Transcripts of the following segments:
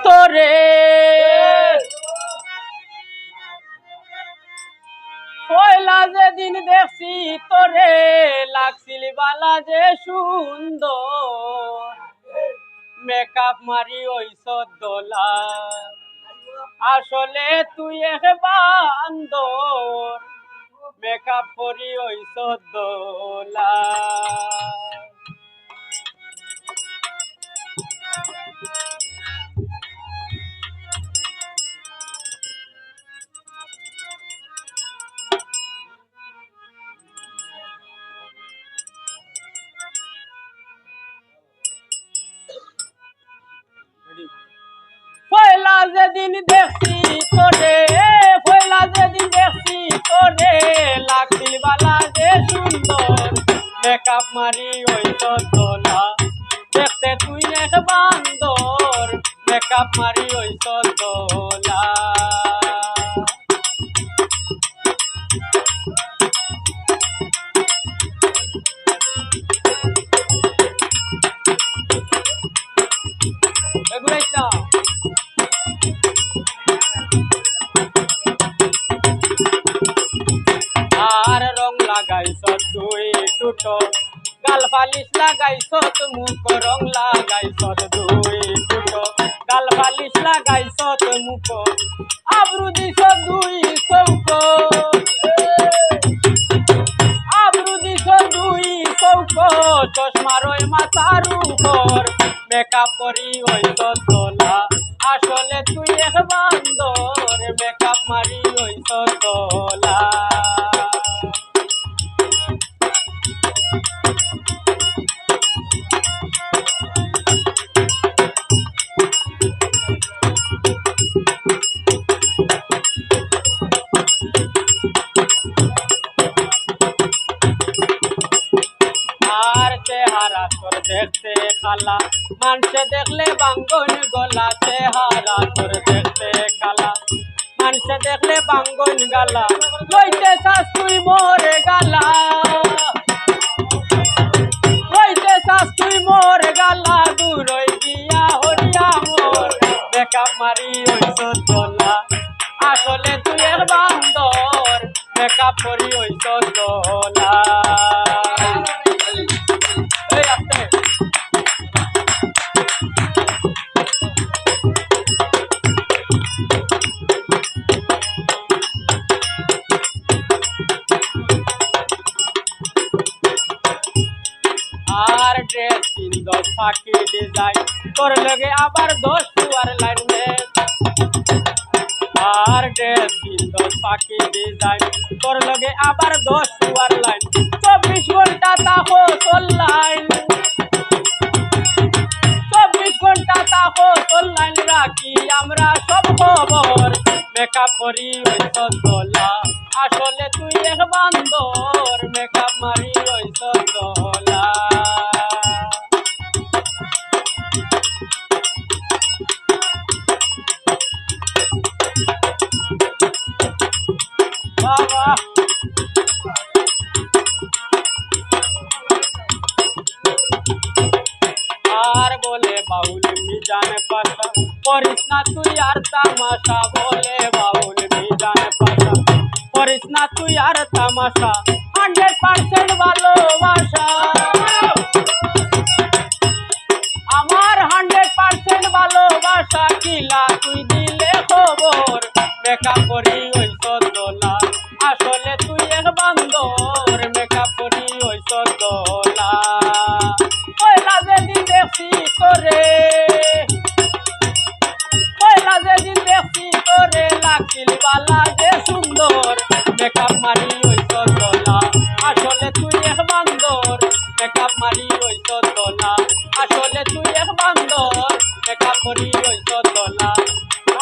তোরে পয়লা যেদিন দেখছি তোরে লাগছিল বালা যে সুন্দর মেকআপ মারি ওইস দোলা আসলে তুই এক বান্দর মেকআপ করি ওইস দোলা পয়লা যেদিন দেখছি তোরে পয়লা যেদিন দেখছি তোরে লাগছিল বালা যে সুন্দর মেকআপ মারি ওই তোলা দেখতে তুই এক বান্দর মেকআপ মারি ওই তোলা আর রং লাগাইছ দুই টুটো গাল পালিশ লাগাইছ মুখ রং লাগাইছ দুই টুটো গাল পালিশ লাগাইছ মুখ আবরু দিছ দুই চৌক আবরু দিছ দুই চৌক চশমার মাথার উপর মেকআপ করি ওই তোলা আসলে তুই এক বান্দর মেকআপ মারি ওই তোলা আর চেহারা তোর দেখতে খালা মানুষে দেখলে বাঙ্গন গলা চেহারা তোর দেখতে খালা মানুষে দেখলে বাঙ্গন গালা লইতে চাস তুই মোরে গালা লইতে চাস তুই মোরে গালা দূরই গিয়া হরিয়া মোর মেকআপ মারি ওইস তোলা আসলে তুই এক বান্দর মেকআপ করি ওইস তোলা আর ড্রেস তিন দশ ফাঁকি ডিজাইন তোর লগে আবার 10 সুয়ার লাইন আর ড্রেস তিন দশ ফাঁকি ডিজাইন তোর লগে আবার 10 সুয়ার লাইন 24 ঘন্টা তাকো তোর লাইন 24 ঘন্টা তাকো তোর লাইন রাখি আমরা সব খবর মেকআপ করি ওইস তোলা আসলে তুই এক বান্দর মেকআপ মারি ওইস তোলা বাবা আর বলে বাউল মিজান পাশা করিস না তুই আর তামাশা বলে বাউল মিজান পাশা করিস না তুই আর তামাশা 100% ভালোবাসা আমার 100% ভালোবাসা কিলা তুই দিলে খবর মেকআপ করি ওই তোলা আসলে তুই এক বান্দর মেকআপ করি ওই তোলা পয়লা যেদিন দেখছি তোরে পয়লা যেদিন দেখছি তোরে লাগছিল বালা যে সুন্দর মেকআপ মারি ওই তোলা আসলে তুই এক বান্দর মেকআপ মারি ওই তোলা আসলে তুই এক বান্দর মেকআপ করি ওই তোলা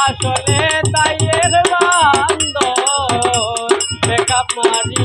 আসলে তাই এক বান্দর মেকআপ মারি